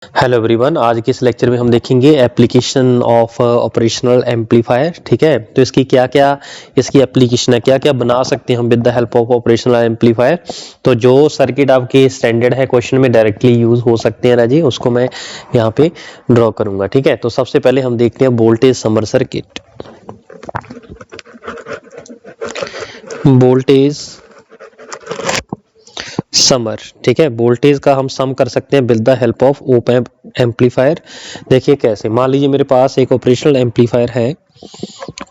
Hello everyone, आज के इस लेक्चर में हम देखेंगे एप्लीकेशन ऑफ ऑपरेशनल एम्पलीफायर। ठीक है, तो इसकी क्या क्या इसकी एप्लीकेशन है, क्या क्या बना सकते हैं हम with the help of operational amplifier. तो जो सर्किट आपके स्टैंडर्ड है क्वेश्चन में डायरेक्टली यूज हो सकते हैं राजी, उसको मैं यहाँ पे ड्रॉ करूंगा। ठीक है, तो सबसे पहले हम देखते हैं voltage summer circuit. Voltage summer, ठीक है, वोल्टेज का हम सम कर सकते हैं with the help of op amp amplifier. देखिए कैसे, मान लीजिए मेरे पास एक ऑपरेशनल एम्पलीफायर है।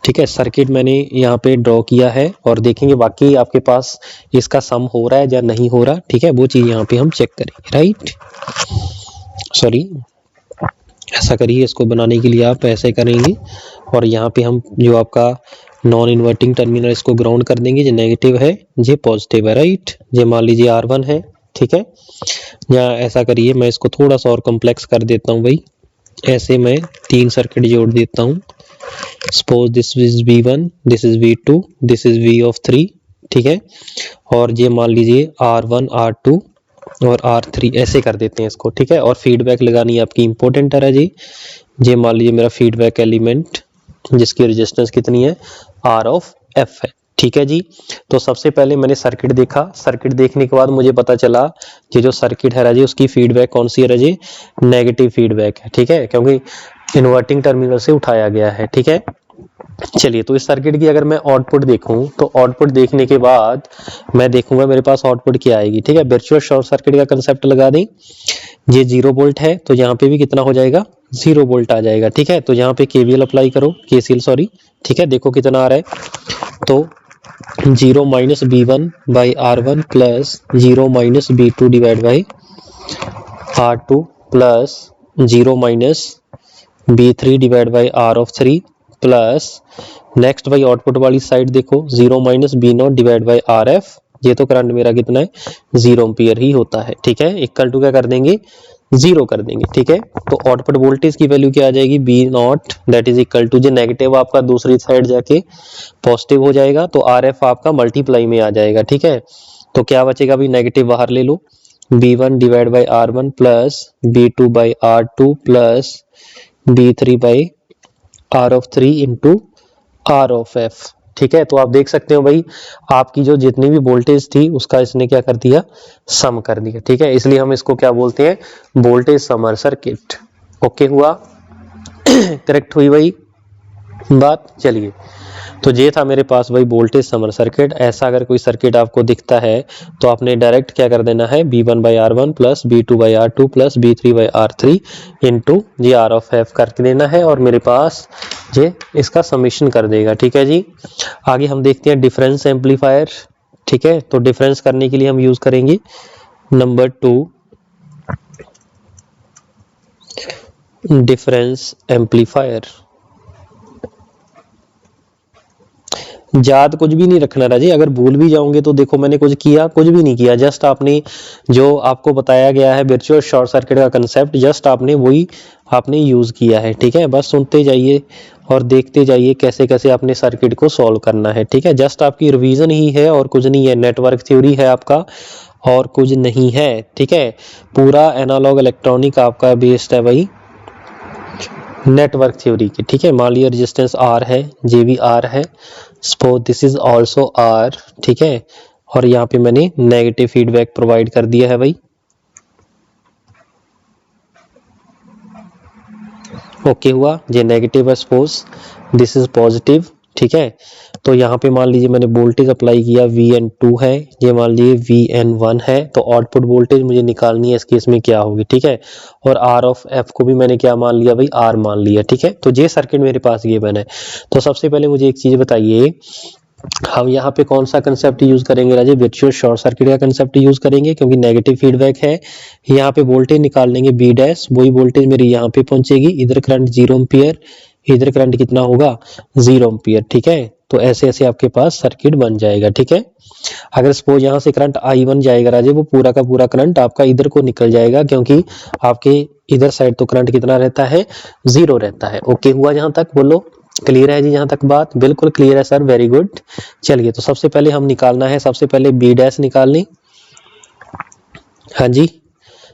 ठीक है, सर्किट मैंने यहाँ पे ड्रॉ किया है और देखेंगे वाकई आपके पास इसका सम हो रहा है या नहीं हो रहा। ठीक है, वो चीज यहाँ पे हम चेक करेंगे। राइट, सॉरी, ऐसा करिए, इसको बनाने के लिए आप ऐसे करेंगे और यहाँ पे हम जो आपका नॉन इन्वर्टिंग टर्मिनल इसको ग्राउंड कर देंगे, जो नेगेटिव है ये पॉजिटिव है। राइट, ये मान लीजिए R1 है। ठीक है, या ऐसा करिए, मैं इसको थोड़ा सा और कॉम्प्लेक्स कर देता हूँ भाई। ऐसे मैं 3 सर्किट जोड़ देता हूँ। Suppose this is V1, this is V2, this is V of 3। ठीक है, और ये मान लीजिए R1, R2 और R3, ऐसे कर देते हैं इसको। ठीक है, और फीडबैक लगानी आपकी इंपॉर्टेंट है जी। ये मान लीजिए मेरा फीडबैक एलिमेंट जिसकी रेजिस्टेंस कितनी है, R ऑफ F है। ठीक है जी, तो सबसे पहले मैंने सर्किट देखा। सर्किट देखने के बाद मुझे पता चला कि जो सर्किट है राजी उसकी फीडबैक कौन सी है राजी, नेगेटिव फीडबैक है। ठीक है, क्योंकि इन्वर्टिंग टर्मिनल से उठाया गया है। ठीक है, चलिए, तो इस सर्किट की अगर मैं आउटपुट देखूं तो आउटपुट देखने के बाद मैं देखूंगा मेरे पास आउटपुट क्या आएगी। ठीक है, वर्चुअल शॉर्ट सर्किट का कंसेप्ट लगा दें। ये 0 वोल्ट है तो यहाँ पे भी कितना हो जाएगा, 0 वोल्ट आ जाएगा। ठीक है, तो यहाँ पे KVL अप्लाई करो, KCL सॉरी। ठीक है, देखो कितना आ रहा है, तो 0 minus B1 by R1 plus 0 minus B2 divide by R2 plus 0 minus B3 divide by R of 3 plus next भाई आउटपुट वाली साइड देखो, 0 minus B0 divide by RF। ये तो करंट मेरा कितना है, 0 एम्पियर ही होता है। ठीक है, इक्वल टू क्या कर देंगे, 0 कर देंगे। ठीक है, तो आउटपुट वोल्टेज की वैल्यू क्या आ जाएगी, B0 that is equal to, जो नेगेटिव आपका दूसरी साइड जाके पॉजिटिव हो जाएगा तो RF आपका मल्टीप्लाई में आ जाएगा। ठीक है, तो क्या बचेगा भाई, नेगेटिव बाहर ले लो, B1 divide by R1 plus B2 by R2 plus B3 by R of 3 into R of F। ठीक है, तो आप देख सकते हो भाई आपकी जो जितनी भी वोल्टेज थी उसका इसने क्या कर दिया, सम कर दिया। ठीक है, इसलिए हम इसको क्या बोलते हैं, वोल्टेज समर सर्किट। ओके हुआ, करेक्ट हुई भाई बात। चलिए, तो ये था मेरे पास भाई वोल्टेज समर सर्किट। ऐसा अगर कोई सर्किट आपको दिखता है तो आपने डायरेक्ट क्या कर देना है, B1 by R1 plus B2 by R2 plus B3 by R3 into G R of F करके देना है और मेरे पास ये इसका समीशन कर देगा। ठीक है जी, आगे हम देखते हैं डिफरेंस एम्पलीफायर। ठीक है, तो डिफरेंस करने के लिए हम यूज करेंगे नंबर 2, डिफरेंस एम्पलीफायर। याद कुछ भी नहीं रखना राजी, अगर भूल भी जाओगे तो देखो मैंने कुछ किया, कुछ भी नहीं किया, जस्ट आपने जो आपको बताया गया है वर्चुअल शॉर्ट सर्किट का कंसेप्ट, जस्ट आपने वही आपने यूज किया है। ठीक है, बस सुनते जाइए और देखते जाइए कैसे कैसे आपने सर्किट को सॉल्व करना है। ठीक है, जस्ट आपकी रिवीजन ही है और कुछ नहीं है, नेटवर्क थ्योरी है आपका और कुछ नहीं है। ठीक है, पूरा एनालॉग इलेक्ट्रॉनिक आपका बेस्ड है भाई नेटवर्क थ्योरी की। ठीक है, मान लिया रेजिस्टेंस R है, जे भी R है, suppose this is also R। ठीक है, और यहाँ पे मैंने नेगेटिव फीडबैक प्रोवाइड कर दिया है भाई। ओके हुआ, ये नेगेटिव है, सपोज दिस इज पॉजिटिव। ठीक है, तो यहाँ पे मान लीजिए मैंने वोल्टेज अप्लाई किया, VN2 है, ये मान लीजिए VN1 है, तो आउटपुट वोल्टेज मुझे निकालनी है इस केस में क्या होगी। ठीक है, और R ऑफ F को भी मैंने क्या मान लिया भाई, R मान लिया। ठीक है, तो ये सर्किट मेरे पास ये बना है। तो सबसे पहले मुझे एक चीज बताइए, हम यहाँ पे कौन सा कंसेप्ट यूज करेंगे राजे, वर्चुअल शॉर्ट सर्किट का कंसेप्ट यूज करेंगे क्योंकि नेगेटिव फीडबैक है। यहाँ पे वोल्टेज निकाल लेंगे B डैश, वही वोल्टेज मेरी यहाँ पे पहुंचेगी, इधर करंट 0 एम्पियर, इधर करंट कितना होगा, 0 एम्पियर। ठीक है, तो ऐसे ऐसे आपके पास सर्किट बन जाएगा। ठीक है, अगर सपोज यहाँ से करंट I1 जाएगा राजे, वो पूरा का पूरा करंट आपका इधर को निकल जाएगा क्योंकि आपके इधर साइड तो करंट कितना रहता है, 0 रहता है। ओके हुआ, जहां तक बोलो क्लियर है जी, जहां तक बात बिल्कुल क्लियर है सर, वेरी गुड। चलिए, तो सबसे पहले हम निकालना है, सबसे पहले B डैश निकाल लें। हाँ जी,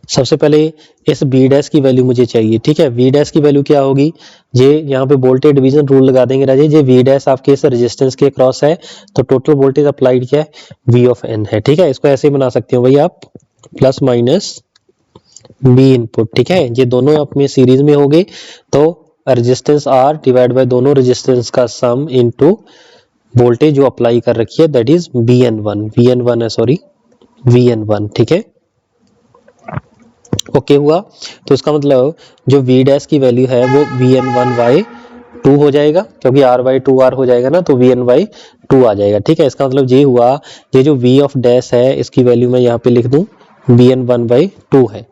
सबसे पहले इस बी डैश की वैल्यू मुझे चाहिए, ठीक है। वी डैश की वैल्यू क्या होगी, ये यहाँ पे वोल्टेज डिवीजन रूल लगा देंगे राजे, ये वी डैश आपके इस रेजिस्टेंस के क्रॉस है, तो टोटल वोल्टेज अप्लाइड क्या है, वी ऑफ एन है, ठीक है। इसको ऐसे बना सकते हो भाई आप, प्लस माइनस बी इनपुट, ठीक है। ये दोनों अपने सीरीज में हो गए, तो रेजिस्टेंस आर डिवाइड बाय दोनों रेजिस्टेंस का सम इनटू वोल्टेज जो अप्लाई कर रखी है, that is V N one है, सॉरी वी एन वन, ठीक है। ओके हुआ, तो इसका मतलब जो वी डैश की वैल्यू है वो V N one by two हो जाएगा, क्योंकि आर बाई टू आर हो जाएगा ना, तो वी एन बाई टू आ जाएगा, ठीक है। इसका मतलब ये हुआ, ये जो वी ऑफ डैश है इसकी वैल्यू मैं यहाँ पे लिख दूं V N one by two है,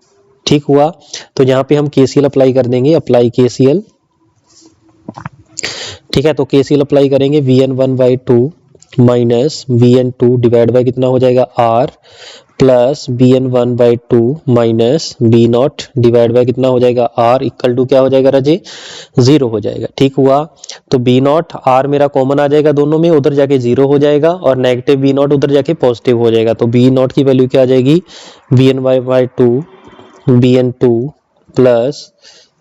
ठीक हुआ। तो यहाँ पे हम केसीएल अप्लाई कर देंगे, अप्लाई केसीएल, ठीक है। तो केसीएल अप्लाई करेंगे, V N one by two minus V N two divide by कितना हो जाएगा R, plus B N one by two minus B not divide by कितना हो जाएगा आर, इक्वल टू क्या हो जाएगा राजे, 0 हो जाएगा, ठीक हुआ। तो बी नॉट आर मेरा कॉमन आ जाएगा दोनों में, उधर जाके 0 हो जाएगा, और नेगेटिव बी नॉट उधर जाके पॉजिटिव हो जाएगा, तो बी नॉट की वैल्यू क्या आ जाएगी, B N Y by two B N two plus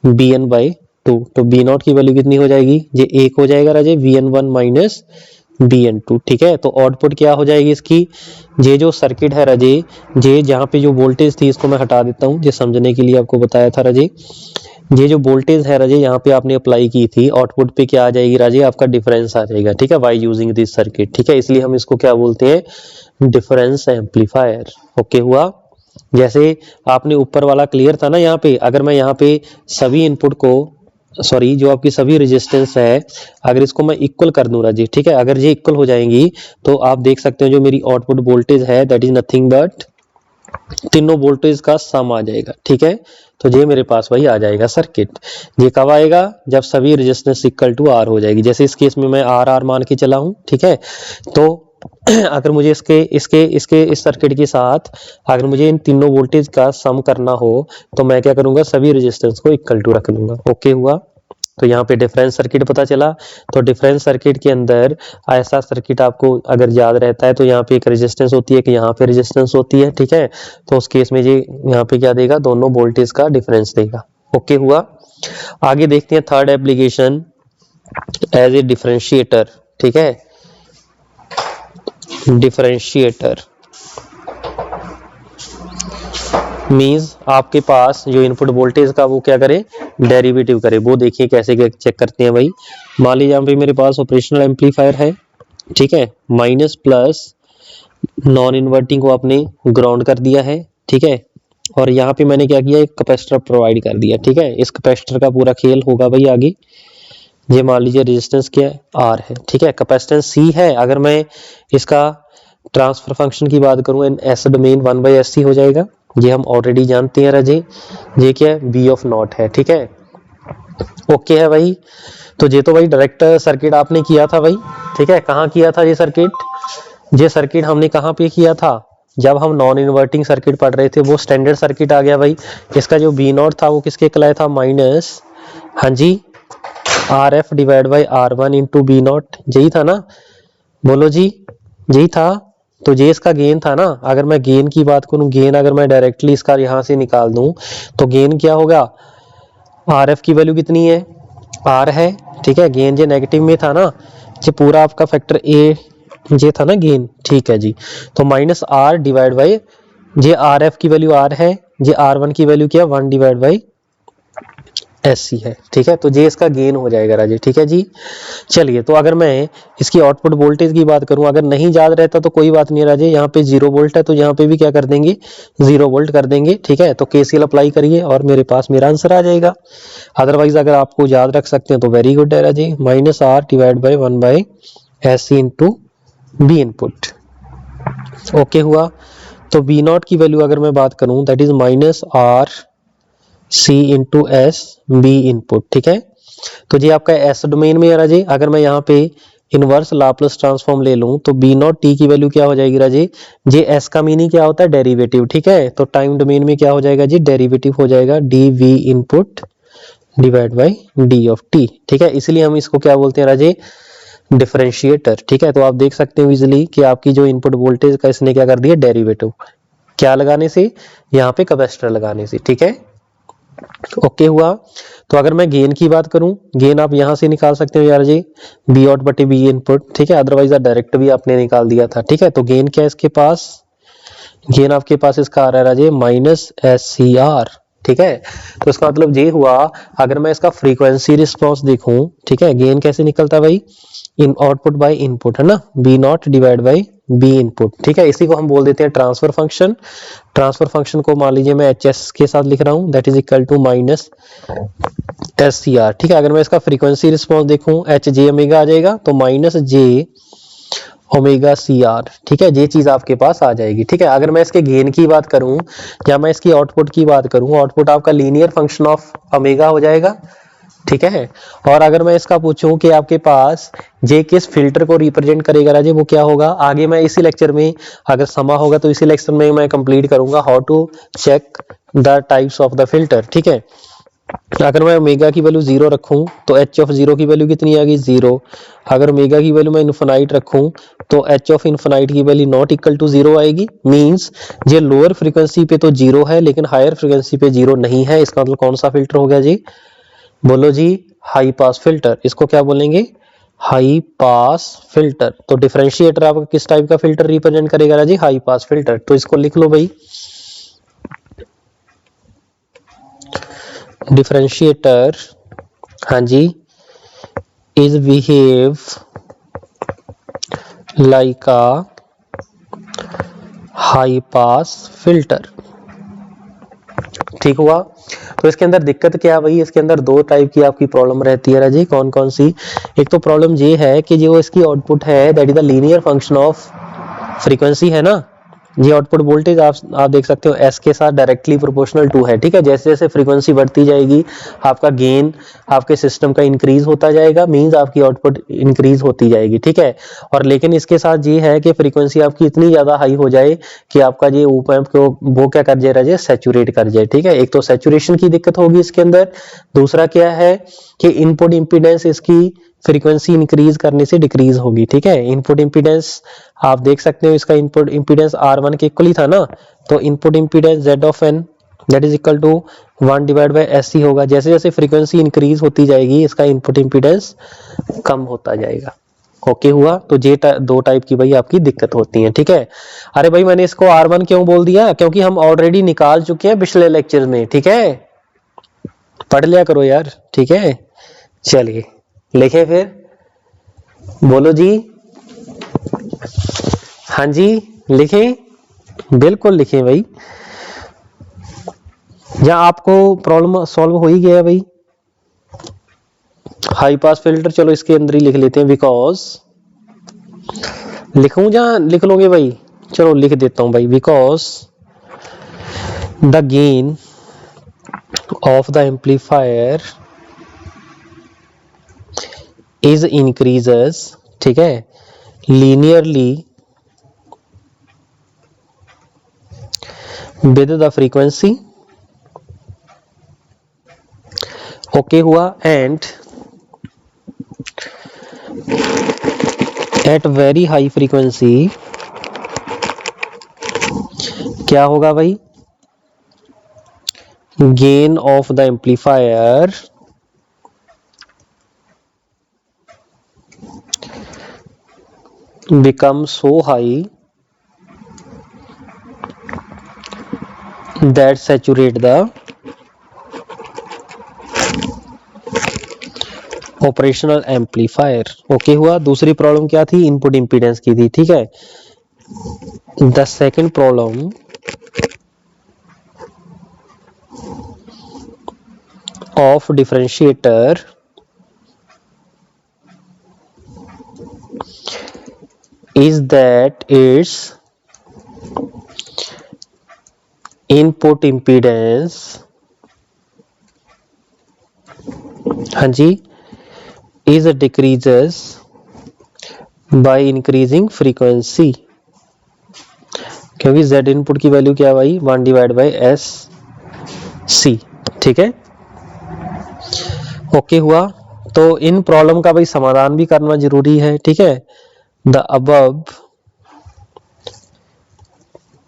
B N by two, तो बी नॉट की वैल्यू कितनी हो जाएगी, ये 1 हो जाएगा Raje, V N one minus B N two, ठीक है। तो आउटपुट क्या हो जाएगी इसकी, ये जो सर्किट है राजे, ये जहाँ पे जो वोल्टेज थी इसको मैं हटा देता हूँ, ये समझने के लिए आपको बताया था राजे, ये जो वोल्टेज है राजे यहाँ पे आपने अप्लाई की थी, आउटपुट पे क्या आ जाएगी राजे, आपका डिफरेंस आ जाएगा, ठीक है, बाय यूजिंग दिस सर्किट, ठीक है। इसलिए हम इसको क्या बोलते हैं, डिफरेंस एम्पलीफायर। ओके हुआ। जैसे आपने ऊपर वाला क्लियर था ना, यहाँ पे अगर मैं यहाँ पे सभी इनपुट को, सॉरी जो आपकी सभी रेजिस्टेंस है, अगर इसको मैं इक्वल कर दूं राजी, ठीक है, अगर ये इक्वल हो जाएंगी तो आप देख सकते हो जो मेरी आउटपुट वोल्टेज है दैट इज नथिंग बट तीनों वोल्टेज का सम आ जाएगा, ठीक है। तो ये मेरे पास वही आ जाएगा सर्किट। ये कब आएगा, जब सभी रेजिस्टेंस इक्वल टू आर हो जाएगी, जैसे इस केस में मैं आर आर मान के चला हूं, ठीक है। तो अगर मुझे इस सर्किट के साथ अगर मुझे इन तीनों वोल्टेज का सम करना हो तो मैं क्या करूंगा, सभी रेजिस्टेंस को इक्वल टू रख दूंगा। ओके हुआ। तो यहाँ पे डिफरेंस सर्किट पता चला। तो डिफरेंस सर्किट के अंदर ऐसा सर्किट आपको अगर याद रहता है तो यहाँ पे एक रेजिस्टेंस होती है कि यहाँ पे रेजिस्टेंस होती है, ठीक है। तो उस केस में ये यहाँ पे क्या देगा, दोनों वोल्टेज का डिफरेंस देगा। ओके हुआ। आगे देखते हैं third application as a differentiator, ठीक है। डिफरेंशिएटर मींस आपके पास जो इनपुट वोल्टेज का वो क्या करे, डेरिवेटिव करे। वो देखिए कैसे चेक करते हैं भाई। मान लीजिए यहाँ पे मेरे पास ऑपरेशनल एम्पलीफायर है, ठीक है, माइनस प्लस नॉन इन्वर्टिंग को आपने ग्राउंड कर दिया है, ठीक है। और यहाँ पे मैंने क्या किया, एक कैपेसिटर प्रोवाइड कर दिया, ठीक है। इस कैपेसिटर का पूरा खेल होगा भाई आगे। ये मान लीजिए रेजिस्टेंस क्या है, आर है, ठीक है। कैपेसिटेंस सी है। अगर मैं इसका ट्रांसफर फंक्शन की बात करूं, एस डोमेन 1/SC हो जाएगा। ये हम ऑलरेडी जानते हैं राजे। ये क्या है, बी ऑफ नॉट है, ठीक है। ओके है भाई। तो ये तो भाई डायरेक्ट सर्किट आपने किया था भाई, ठीक है। कहाँ किया था ये सर्किट, ये सर्किट हमने कहाँ पे किया था, जब हम नॉन इन्वर्टिंग सर्किट पढ़ रहे थे, वो स्टैंडर्ड सर्किट आ गया भाई। इसका जो बी नॉट था वो किसके कहलाया था, माइनस, हाँ जी, R F divide by R one into B naught, यही था ना, बोलो जी, यही था। तो ये इसका गेन था ना। अगर मैं गेन की बात करूं, गेन अगर मैं डायरेक्टली इसका यहां से निकाल दूं तो गेन क्या होगा, आर एफ की वैल्यू कितनी है, आर है, ठीक है। गेन ये नेगेटिव में था ना, ये पूरा आपका फैक्टर ए ये था ना गेन, ठीक है जी। तो माइनस आर डिवाइड बाई, ये आर एफ की वैल्यू आर है, ये आर वन की वैल्यू क्या, 1 डिवाइड बाई SC है, ठीक है। तो ये इसका गेन हो जाएगा राजे, ठीक है जी। चलिए, तो अगर मैं इसकी आउटपुट वोल्टेज की बात करूं, अगर नहीं याद रहता तो कोई बात नहीं राजे, यहाँ पे 0 वोल्ट है तो यहाँ पे भी क्या कर देंगे, 0 वोल्ट कर देंगे, ठीक है। तो KCL अप्लाई करिए और मेरे पास मेरा आंसर आ जाएगा। अदरवाइज अगर आपको याद रख सकते हैं तो वेरी गुड है Raje, minus R divide by 1/SC into B input. Okay हुआ। तो बी नॉट की वैल्यू अगर मैं बात करूं, that is minus R C into S B input, ठीक है। तो ये आपका एस डोमेन में है राजे। अगर मैं यहाँ पे इनवर्स लाप्लास ट्रांसफॉर्म ले लूं तो बी नॉट टी की वैल्यू क्या हो जाएगी राजे, जे एस का मीनिंग क्या होता है, डेरिवेटिव, ठीक है। तो टाइम डोमेन में क्या हो जाएगा जी, डेरिवेटिव हो जाएगा D we input divide by D of T, ठीक है। इसलिए हम इसको क्या बोलते हैं राजे, डिफरेंशिएटर, ठीक है। तो आप देख सकते हो इजिली कि आपकी जो इनपुट वोल्टेज का इसने क्या कर दिया, डेरिवेटिव। क्या लगाने से, यहाँ पे कैपेसिटर लगाने से, ठीक है। ओके हुआ। तो अगर मैं गेन की बात करूं, गेन आप यहां से निकाल सकते हो यार जी, बी आउट बटे बी इनपुट, ठीक है, अदरवाइज डायरेक्ट भी आपने निकाल दिया था, ठीक है। तो गेन क्या है इसके पास, गेन आपके पास इसका आ रहा है राजे -SCR, ठीक है। तो इसका मतलब ये हुआ, अगर मैं इसका फ्रीक्वेंसी रिस्पांस देखूं, ठीक है, गेन कैसे निकलता है भाई, इन आउटपुट बाय इनपुट है ना, B not divide by B input, ठीक है। इसी को हम बोल देते हैं ट्रांसफर फंक्शन। ट्रांसफर फंक्शन को मान लीजिए मैं HS के साथ लिख रहा हूं, that is equal to -SCR, ठीक है। अगर मैं इसका फ्रीक्वेंसी रिस्पांस देखूं, HJ ओमेगा आ जाएगा, तो -J ओमेगा CR, ठीक है, ये चीज आपके पास आ जाएगी, ठीक है। अगर मैं इसके गेन की बात करूं या मैं इसकी आउटपुट की बात करूं, आउटपुट आपका लीनियर फंक्शन ऑफ ओमेगा हो जाएगा, ठीक है। और अगर मैं इसका पूछूं कि आपके पास जे किस फिल्टर को रिप्रेजेंट करेगा राजे, वो क्या होगा, आगे मैं इसी लेक्चर में, अगर समा होगा तो इसी लेक्चर में मैं कंप्लीट करूंगा how to check the types of the filter, ठीक है। अगर मैं ओमेगा की वैल्यू 0 रखूं तो H ऑफ 0 की वैल्यू कितनी आ गई, 0। अगर ओमेगा की वैल्यू मैं इनफिनाइट रखूं तो H ऑफ इनफिनाइट की वैल्यू नॉट इक्वल टू 0 आएगी, मींस ये लोअर फ्रीक्वेंसी पे तो 0 है लेकिन हायर फ्रीक्वेंसी पे 0 नहीं है। इसका मतलब कौन सा फिल्टर हो गया जी, बोलो जी, हाई पास फिल्टर। इसको क्या बोलेंगे, हाई पास फिल्टर। तो डिफरेंशिएटर आपका किस टाइप का फिल्टर रिप्रेजेंट करेगा राजी, हाई पास फिल्टर। तो इसको लिख लो भाई, डिफरेंशिएटर, हाँ जी, is behave like a high pass filter, ठीक हुआ। तो इसके अंदर दिक्कत क्या है भाई, इसके अंदर दो टाइप की आपकी प्रॉब्लम रहती है राजी, कौन कौन सी। एक तो प्रॉब्लम ये है कि जो इसकी आउटपुट है that is the linear function of frequency है ना, ये आउटपुट वोल्टेज आप देख सकते हो एस के साथ डायरेक्टली प्रोपोर्शनल टू है, ठीक है। जैसे जैसे फ्रीक्वेंसी बढ़ती जाएगी आपका गेन आपके सिस्टम का इंक्रीज होता जाएगा, मींस आपकी आउटपुट इंक्रीज होती जाएगी, ठीक है। और लेकिन इसके साथ ये है कि फ्रीक्वेंसी आपकी इतनी ज्यादा हाई हो जाए कि आपका ये ऑप एम्प को वो क्या कर जाए, सैचुरेट कर जाए, ठीक है। एक तो सैचुरेशन की दिक्कत होगी इसके अंदर, दूसरा क्या है कि इनपुट इंपीडेंस इसकी फ्रीक्वेंसी इंक्रीज करने से डिक्रीज होगी, ठीक है। इनपुट इंपीडेंस आप देख सकते हो, इसका इनपुट इंपीडेंस R1 के इक्वल ही था ना, तो input impedance Z of n that is equal to 1 divide by SC होगा। जैसे जैसे फ्रीक्वेंसी इंक्रीज होती जाएगी इसका इनपुट इंपीडेंस कम होता जाएगा। ओके हुआ। तो ये दो टाइप की भाई आपकी दिक्कत होती है, ठीक है। अरे भाई मैंने इसको R1 क्यों बोल दिया, क्योंकि हम ऑलरेडी निकाल चुके हैं पिछले लेक्चर में, ठीक है, पढ़ लिया करो यार, ठीक है। चलिए लिखे फिर, बोलो जी, हाँ जी लिखें, बिल्कुल लिखें भाई। या आपको प्रॉब्लम सॉल्व हो ही गया है भाई, हाई पास फिल्टर, चलो इसके अंदर ही लिख लेते हैं, बिकॉज लिखूं या लिख लोगे भाई, चलो लिख देता हूं भाई, because the gain of the amplifier is increases, ठीक है, linearly with the frequency, okay हुआ, and at very high frequency क्या होगा भाई, gain of the amplifier become so high that saturate the operational amplifier, okay हुआ। दूसरी problem क्या थी, इनपुट इंपीडेंस की थी, ठीक है। The second problem of differentiator is that its input impedance, हाँ जी, is decreases by increasing frequency, क्योंकि Z इनपुट की वैल्यू क्या है भाई, 1 डिवाइड बाई SC, ठीक है। ओके हुआ। तो इन प्रॉब्लम का भाई समाधान भी करना जरूरी है, ठीक है। The above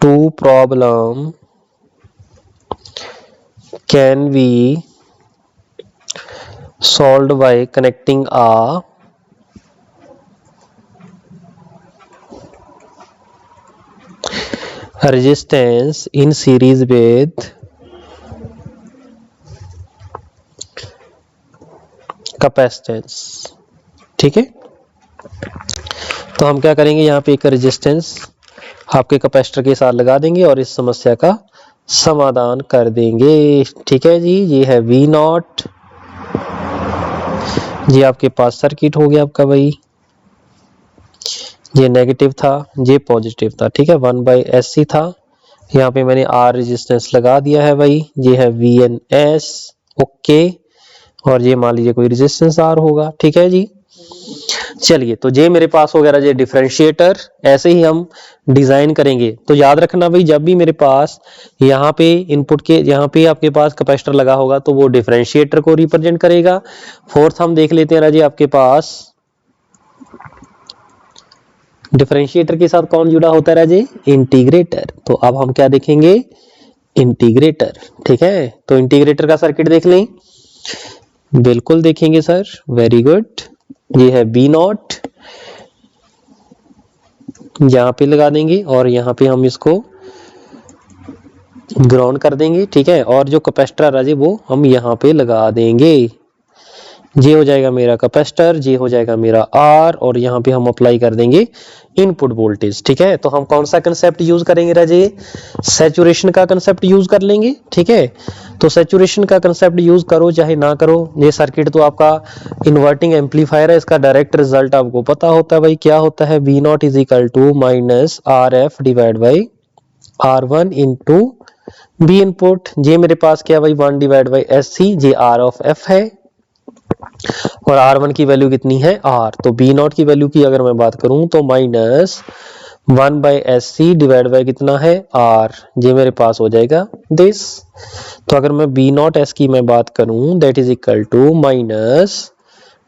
two problem can be solved by connecting a resistance in series with capacitance. ठीक है, तो हम क्या करेंगे, यहाँ पे एक रेजिस्टेंस आपके कैपेसिटर के साथ लगा देंगे और इस समस्या का समाधान कर देंगे। ठीक है जी, ये है V नॉट, ये आपके पास सर्किट हो गया आपका भाई, ये नेगेटिव था, ये पॉजिटिव था। ठीक है, 1/SC था, यहाँ पे मैंने R रेजिस्टेंस लगा दिया है भाई, ये है VNS। ओके, और ये मान लीजिए कोई रेजिस्टेंस R होगा। ठीक है जी, चलिए, तो ये मेरे पास हो गया ये डिफरेंशिएटर। ऐसे ही हम डिजाइन करेंगे। तो याद रखना भाई, जब भी मेरे पास यहाँ पे इनपुट के यहाँ पे आपके पास कैपेसिटर लगा होगा तो वो डिफरेंशिएटर को रिप्रेजेंट करेगा। फोर्थ हम देख लेते हैं राजी, आपके पास डिफरेंशिएटर के साथ कौन जुड़ा होता है राजी, इंटीग्रेटर। तो अब हम क्या देखेंगे, इंटीग्रेटर। ठीक है, तो इंटीग्रेटर का सर्किट देख लें, बिल्कुल देखेंगे सर, वेरी गुड। ये है बी नॉट, यहाँ पे लगा देंगे और यहाँ पे हम इसको ग्राउंड कर देंगे। ठीक है, और जो कैपेसिटर राजे वो हम यहाँ पे लगा देंगे। ये हो जाएगा मेरा कैपेसिटर, ये हो जाएगा मेरा आर, और यहाँ पे हम अप्लाई कर देंगे इनपुट वोल्टेज। ठीक है, तो हम कौन सा कंसेप्ट यूज करेंगे राजे, सैचुरेशन का कंसेप्ट यूज कर लेंगे। ठीक है, तो सैचुरेशन का कंसेप्ट यूज करो चाहे ना करो, ये सर्किट तो आपका इन्वर्टिंग एम्पलीफायर है, इसका डायरेक्ट रिजल्ट आपको पता होता है भाई, क्या होता है, V not is equal to minus RF divide by R1 into B input. ये मेरे पास क्या भाई, 1 डिवाइड बाई SC, ये R ऑफ F है, और R1 की वैल्यू कितनी है, R। तो B नॉट की वैल्यू की अगर मैं बात करूं तो माइनस 1/SC डिवाइड बाय कितना है, R। ये मेरे पास हो जाएगा दिस। तो अगर मैं B नॉट S की मैं बात करूं, that is equal to minus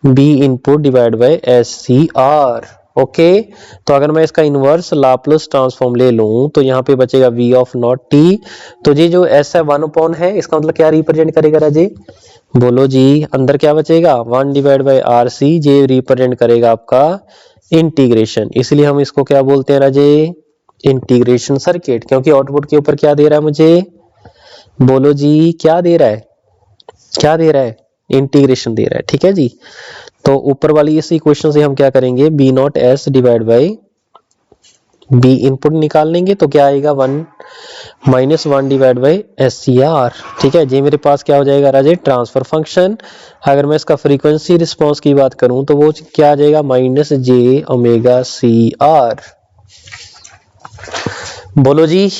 B input divide by SC R। Okay, तो अगर मैं इसका इनवर्स लाप्लास ट्रांसफॉर्म ले लूं तो यहाँ पे बचेगा V ऑफ नॉट T। तो ये जो S है 1 है, इसका मतलब क्या रिप्रेजेंट करेगा राजे, बोलो जी, अंदर क्या बचेगा, 1 डिवाइड बाई RC, ये रिप्रेजेंट करेगा आपका इंटीग्रेशन। इसलिए हम इसको क्या बोलते हैं राजे, इंटीग्रेशन सर्किट, क्योंकि आउटपुट के ऊपर क्या दे रहा है मुझे, बोलो जी, क्या दे रहा है, क्या दे रहा है, इंटीग्रेशन दे रहा है। ठीक है जी, तो ऊपर वाली इस इक्वेशन से हम क्या करेंगे, B not S divide by B input निकाल लेंगे, तो क्या आएगा, 1 डिवाइड बाई SCR। ठीक है, ये मेरे पास क्या हो जाएगा राजे, ट्रांसफर फंक्शन। अगर मैं इसका फ्रीक्वेंसी रिस्पांस की बात करूं तो वो क्या आ जाएगा, -j⍵CR। बोलो जी,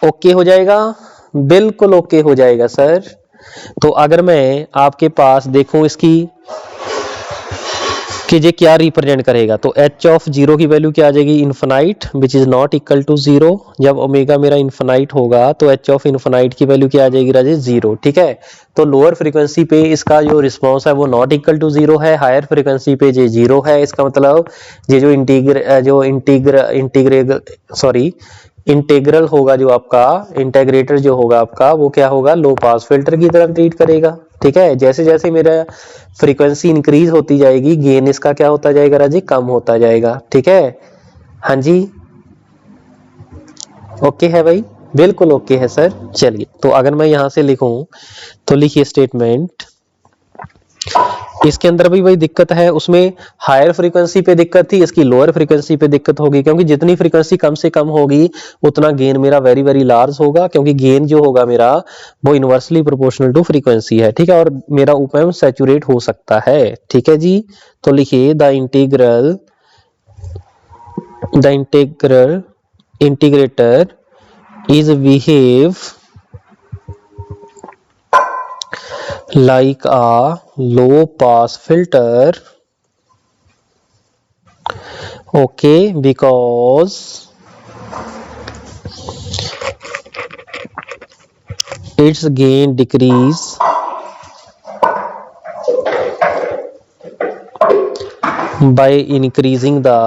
ओके हो जाएगा, बिल्कुल ओके हो जाएगा सर। तो अगर मैं आपके पास देखूं इसकी कि ये क्या रिप्रेजेंट करेगा, तो h ऑफ 0 की वैल्यू क्या आ जाएगी, infinite, which is not equal to 0। जब ओमेगा मेरा इनफाइनाइट होगा तो h ऑफ इनफाइनाइट की वैल्यू क्या आ जाएगी राजे, 0। ठीक है, तो लोअर फ्रीक्वेंसी पे इसका जो रिस्पांस है वो नॉट इक्वल टू 0 है, हायर फ्रीक्वेंसी पे ये 0 है। इसका मतलब ये जो इंटीग्रल होगा, जो आपका इंटीग्रेटर जो होगा आपका, वो क्या होगा, लो पास फिल्टर की तरह ट्रीट करेगा। ठीक है, जैसे जैसे मेरा फ्रीक्वेंसी इंक्रीज होती जाएगी, गेन इसका क्या होता जाएगा राजी, कम होता जाएगा। ठीक है, हाँ जी, ओके है भाई, बिल्कुल ओके है सर। चलिए, तो अगर मैं यहां से लिखूं तो लिखिए स्टेटमेंट, इसके अंदर भी वही दिक्कत है, उसमें हायर फ्रीक्वेंसी पे दिक्कत थी, इसकी लोअर फ्रीक्वेंसी पे दिक्कत होगी, क्योंकि जितनी फ्रीक्वेंसी कम से कम होगी उतना गेन मेरा वेरी वेरी लार्ज होगा, क्योंकि गेन जो होगा मेरा वो इनवर्सली प्रोपोर्शनल टू फ्रीक्वेंसी है। ठीक है, और मेरा ओपैम्प सैचुरेट हो सकता है। ठीक है जी, तो लिखिए the integrator is behave like a low pass filter, okay, because its gain decrease by increasing the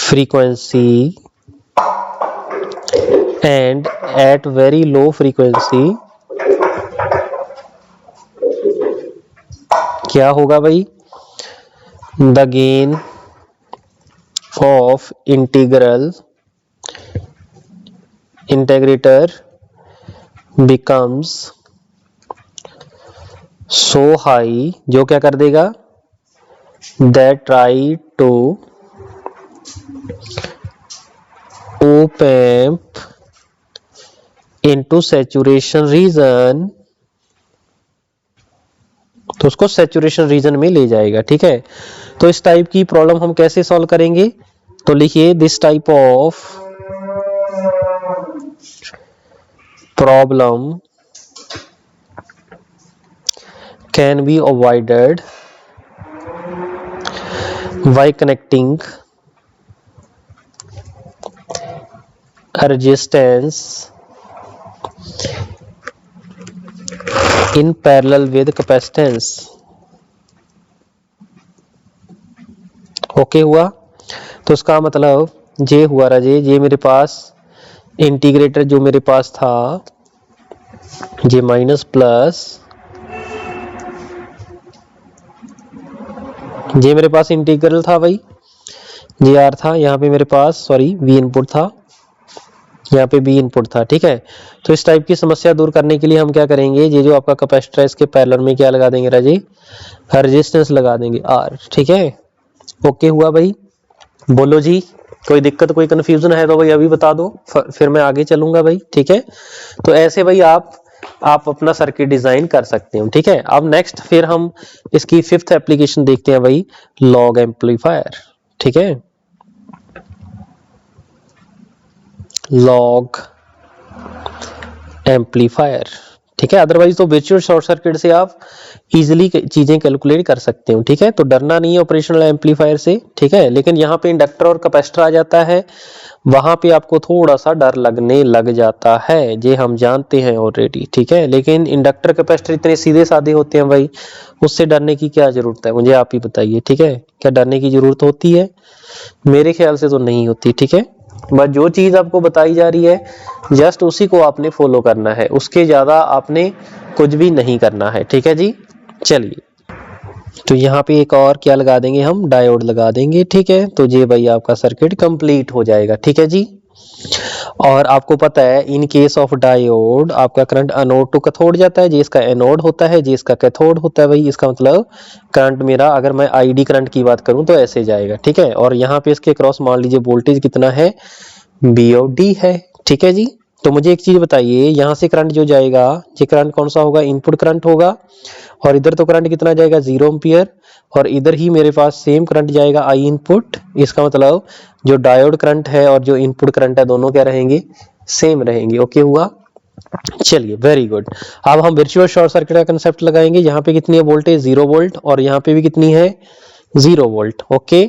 frequency and at very low frequency क्या होगा भाई, the gain of integrator becomes so high, जो क्या कर देगा, that try to op amp into saturation region, तो उसको saturation region में ले जाएगा। ठीक है, तो इस टाइप की प्रॉब्लम हम कैसे सॉल्व करेंगे, तो लिखिए this type of problem can be avoided by connecting resistance in parallel with capacitance. Okay हुआ, तो उसका मतलब ये हुआ राजे, ये मेरे पास इंटीग्रेटर जो मेरे पास था ये माइनस प्लस, ये मेरे पास इंटीग्रल था भाई, ये आर था, यहाँ पे मेरे पास सॉरी वी इनपुट था, यहाँ पे बी इनपुट था। ठीक है, तो इस टाइप की समस्या दूर करने के लिए हम क्या करेंगे, ये जो आपका कैपेसिटर है इसके पैरेलल में क्या लगा देंगे राजी, रेजिस्टेंस लगा देंगे आर। ठीक है, ओके हुआ भाई, बोलो जी कोई दिक्कत कोई कंफ्यूजन है तो भाई अभी बता दो, फिर मैं आगे चलूंगा भाई। ठीक है, तो ऐसे भाई आप अपना सर्किट डिजाइन कर सकते हो। ठीक है, अब नेक्स्ट फिर हम इसकी फिफ्थ एप्लीकेशन देखते हैं भाई, लॉग एम्पलीफायर। ठीक है, लॉग एम्पलीफायर। ठीक है, अदरवाइज तो वर्चुअल शॉर्ट सर्किट से आप इजीली चीजें कैलकुलेट कर सकते हो। ठीक है, तो डरना नहीं है ऑपरेशनल एम्पलीफायर से। ठीक है, लेकिन यहाँ पे इंडक्टर और कैपेसिटर आ जाता है, वहां पे आपको थोड़ा सा डर लगने लग जाता है, ये हम जानते हैं ऑलरेडी। ठीक है, लेकिन इंडक्टर कैपेसिटर इतने सीधे साधे होते हैं भाई, उससे डरने की क्या जरूरत है, मुझे आप ही बताइए। ठीक है, क्या डरने की जरूरत होती है? मेरे ख्याल से तो नहीं होती। ठीक है, बस जो चीज आपको बताई जा रही है जस्ट उसी को आपने फॉलो करना है, उसके ज्यादा आपने कुछ भी नहीं करना है। ठीक है जी, चलिए तो यहाँ पे एक और क्या लगा देंगे, हम डायोड लगा देंगे। ठीक है, तो ये भाई आपका सर्किट कंप्लीट हो जाएगा। ठीक है जी, और आपको पता है इन केस ऑफ डायोड आपका करंट एनोड टू कैथोड जाता है, जिसका एनोड होता है जिसका कैथोड होता है भाई, इसका मतलब करंट मेरा, अगर मैं आईडी करंट की बात करूं तो ऐसे जाएगा। ठीक है, और यहाँ पे इसके क्रॉस मान लीजिए वोल्टेज कितना है, BOD है। ठीक है जी, तो मुझे एक चीज बताइए, यहाँ से करंट जो जाएगा ये करंट कौन सा होगा, इनपुट करंट होगा, और इधर तो करंट कितना जाएगा 0 एम्पियर, और इधर ही मेरे पास सेम करंट जाएगा I इनपुट। इसका मतलब जो डायोड करंट है और जो इनपुट करंट है दोनों क्या रहेंगे, सेम रहेंगे। ओके हुआ, चलिए वेरी गुड। अब हम वर्चुअल शॉर्ट सर्किट का कंसेप्ट लगाएंगे। यहाँ पे कितनी है वोल्टेज, 0 वोल्ट, और यहाँ पे भी कितनी है 0 वोल्ट। ओके,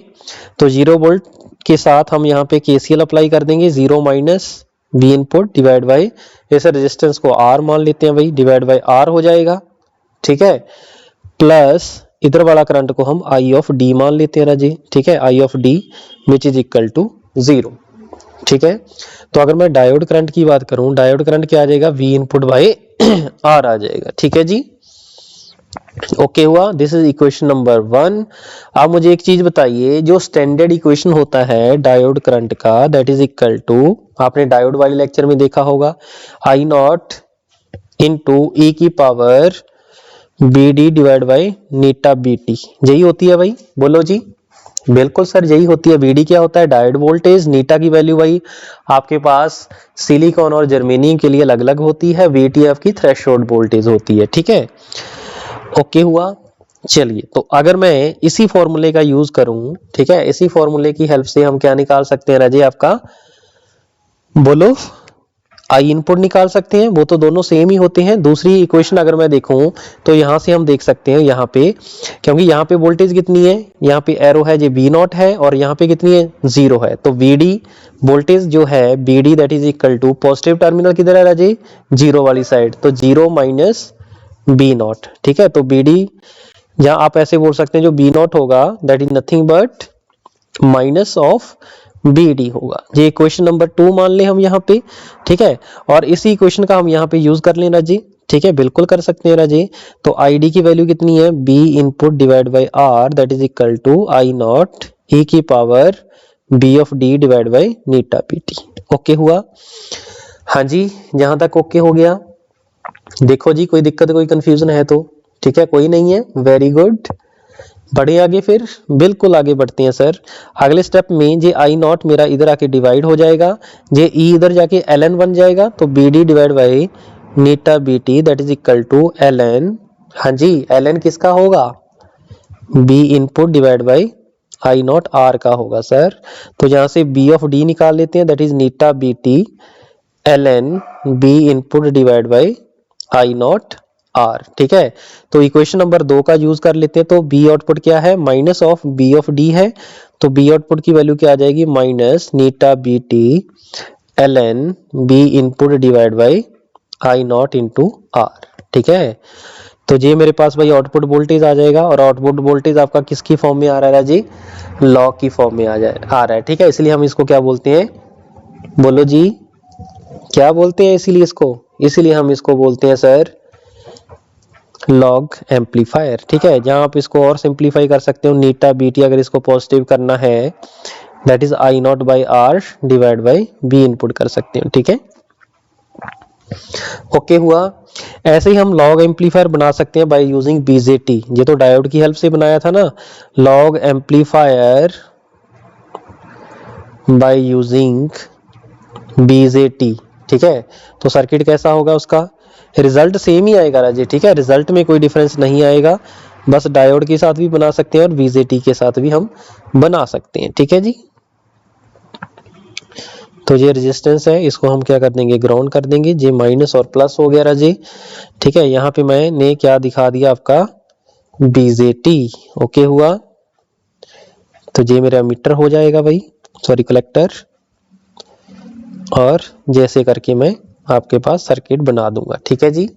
तो 0 वोल्ट के साथ हम यहाँ पे KCL अप्लाई कर देंगे, 0 minus V input divide by, जैसे रेजिस्टेंस को R मान लेते हैं भाई, डिवाइड बाई R हो जाएगा। ठीक है, प्लस इधर वाला करंट को हम I ऑफ D मान लेते हैं राजी। ठीक है, I of D which is equal to 0। ठीक है, तो अगर मैं डायोड करंट की बात करूं, डायोड करंट क्या आ जाएगा, V इनपुट बाई R आ जाएगा। ठीक है जी, ओके हुआ, दिस इज इक्वेशन नंबर 1। अब मुझे एक चीज बताइए, जो स्टैंडर्ड इक्वेशन होता है डायोड करंट का, दैट इज इक्वल टू, आपने डायोड वाले लेक्चर में देखा होगा, I नॉट इनटू E की power BD divide by Neeta BT, यही होती है भाई, बोलो जी। बिल्कुल सर, यही होती है। BD क्या होता है, डायोड वोल्टेज, नीटा की वैल्यू भाई आपके पास सिलिकॉन और जर्मेनियम के लिए अलग अलग होती है, VTF की थ्रेशोल्ड वोल्टेज होती है। ठीक है, ओके हुआ, चलिए तो अगर मैं इसी फॉर्मूले का यूज करूं, ठीक है, इसी फॉर्मूले की हेल्प से हम क्या निकाल सकते हैं राजे, आपका बोलो, आई इनपुट निकाल सकते हैं, वो तो दोनों सेम ही होते हैं। दूसरी इक्वेशन अगर मैं देखूं तो यहां से हम देख सकते हैं, यहाँ पे क्योंकि यहाँ पे वोल्टेज कितनी है, यहाँ पे एरो है जो V नॉट है, और यहाँ पे कितनी है 0 है, तो VD वोल्टेज जो है BD that is equal to, positive terminal किधर है राजे, 0 वाली साइड, तो 0 माइनस B नॉट। ठीक है, तो BD यहाँ आप ऐसे बोल सकते हैं, जो B नॉट होगा that is nothing but minus of B D होगा। ये इक्वेशन नंबर 2 मान ले हम यहाँ पे, ठीक है। और इसी इक्वेशन का हम यहाँ पे यूज कर लेना जी, ठीक है, बिल्कुल कर सकते हैं ना जी। तो आई डी की वैल्यू कितनी है, B input divide by R that is equal to I naught E की power B of D divide by eta P T. Okay हुआ, हाँ जी, जहां तक ओके हो गया। देखो जी, कोई दिक्कत कोई कंफ्यूजन है तो, ठीक है, कोई नहीं है, वेरी गुड। बढ़े आगे, फिर बिल्कुल आगे बढ़ते हैं सर। अगले स्टेप में जे आई नॉट मेरा इधर आके डिवाइड हो जाएगा, जे ई इधर जाके एल एन बन जाएगा, तो B D divide by eta B T that is equal to L N. हाँ जी, एल एन किसका होगा, B input divide by I not R का होगा सर। तो यहां से बी ऑफ डी निकाल लेते हैं, that is eta B T L N B input divide by I not R, ठीक है। तो इक्वेशन नंबर 2 का यूज कर लेते हैं। तो बी आउटपुट क्या है, minus of B of D है, तो बी आउटपुट की वैल्यू क्या आ जाएगी, minus eta B T L N B input divide by I not into R, ठीक है। तो ये मेरे पास भाई आउटपुट वोल्टेज आ जाएगा, और आउटपुट वोल्टेज आपका किसकी फॉर्म में आ रहा है जी, लॉग की फॉर्म में आ रहा है, ठीक है। इसलिए हम इसको क्या बोलते हैं, बोलो जी, क्या बोलते हैं इसीलिए इसको, इसीलिए हम इसको बोलते हैं सर लॉग एम्पलीफायर, ठीक है। जहां आप इसको और सिंप्लीफाई कर सकते हो, नीटा बीटी अगर इसको पॉजिटिव करना है that is I not by R divide by B input कर सकते हो, ठीक है। ओके हुआ। ऐसे ही हम लॉग एम्पलीफायर बना सकते हैं बाय यूजिंग बीजेटी। ये तो डायोड की हेल्प से बनाया था ना, log amplifier by using BJT, ठीक है। तो सर्किट कैसा होगा, उसका रिजल्ट सेम ही आएगा राजे, ठीक है, रिजल्ट में कोई डिफरेंस नहीं आएगा। बस डायोड के साथ भी बना सकते हैं और बीजेटी के साथ भी हम बना सकते हैं, ठीक है जी। तो ये रेजिस्टेंस है, इसको हम क्या कर देंगे, ग्राउंड कर देंगे। ये माइनस और प्लस हो गया राजे, ठीक है। यहाँ पे मैंने क्या दिखा दिया, आपका बीजेटी, ओके हुआ। तो ये मेरा मीटर हो जाएगा भाई, सॉरी कलेक्टर, और जैसे करके मैं आपके पास सर्किट बना दूंगा, ठीक है जी।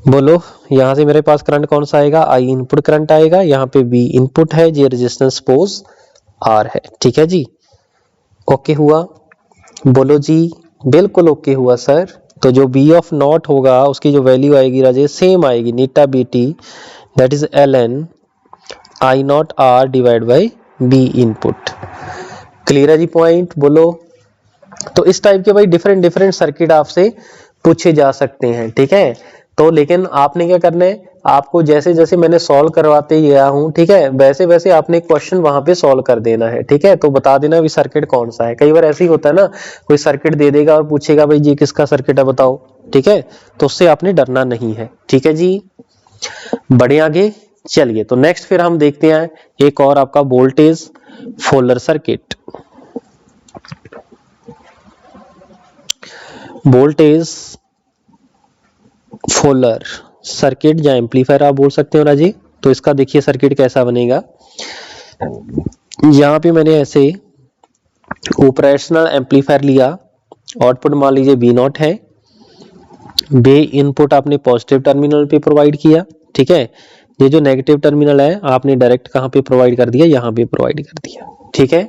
बोलो, यहां से मेरे पास करंट कौन सा आएगा, आई इनपुट करंट आएगा, यहाँ पे बी इनपुट है, ये रेजिस्टेंस सपोज आर है, ठीक है जी। ओके हुआ, बोलो जी, बिल्कुल ओके हुआ सर। तो जो बी ऑफ नॉट होगा उसकी जो वैल्यू आएगी राजे सेम आएगी, eta B T that is L N I not R divide by B input. Clear है जी पॉइंट, बोलो। तो इस टाइप के भाई डिफरेंट डिफरेंट सर्किट आपसे पूछे जा सकते हैं, ठीक है। तो लेकिन आपने क्या करना है, आपको जैसे जैसे मैंने सॉल्व करवाते गया हूं, ठीक है, वैसे वैसे आपने क्वेश्चन वहां पे सॉल्व कर देना है, ठीक है। तो बता देना भी सर्किट कौन सा है। कई बार ऐसे ही होता है ना, कोई सर्किट दे देगा और पूछेगा भाई ये किसका सर्किट है बताओ, ठीक है। तो उससे आपने डरना नहीं है, ठीक है जी। बढ़े आगे, चलिए। तो नेक्स्ट फिर हम देखते हैं एक और आपका voltage follower circuit. Voltage follower circuit या एम्पलीफायर आप बोल सकते हो ना जी। तो इसका देखिए सर्किट कैसा बनेगा। यहां पे मैंने ऐसे ऑपरेशनल एम्पलीफायर लिया, आउटपुट मान लीजिए बी नॉट है, बे इनपुट आपने पॉजिटिव टर्मिनल पे प्रोवाइड किया, ठीक है। ये जो नेगेटिव टर्मिनल है आपने डायरेक्ट कहां पे प्रोवाइड कर दिया, यहां पे प्रोवाइड कर दिया, ठीक है।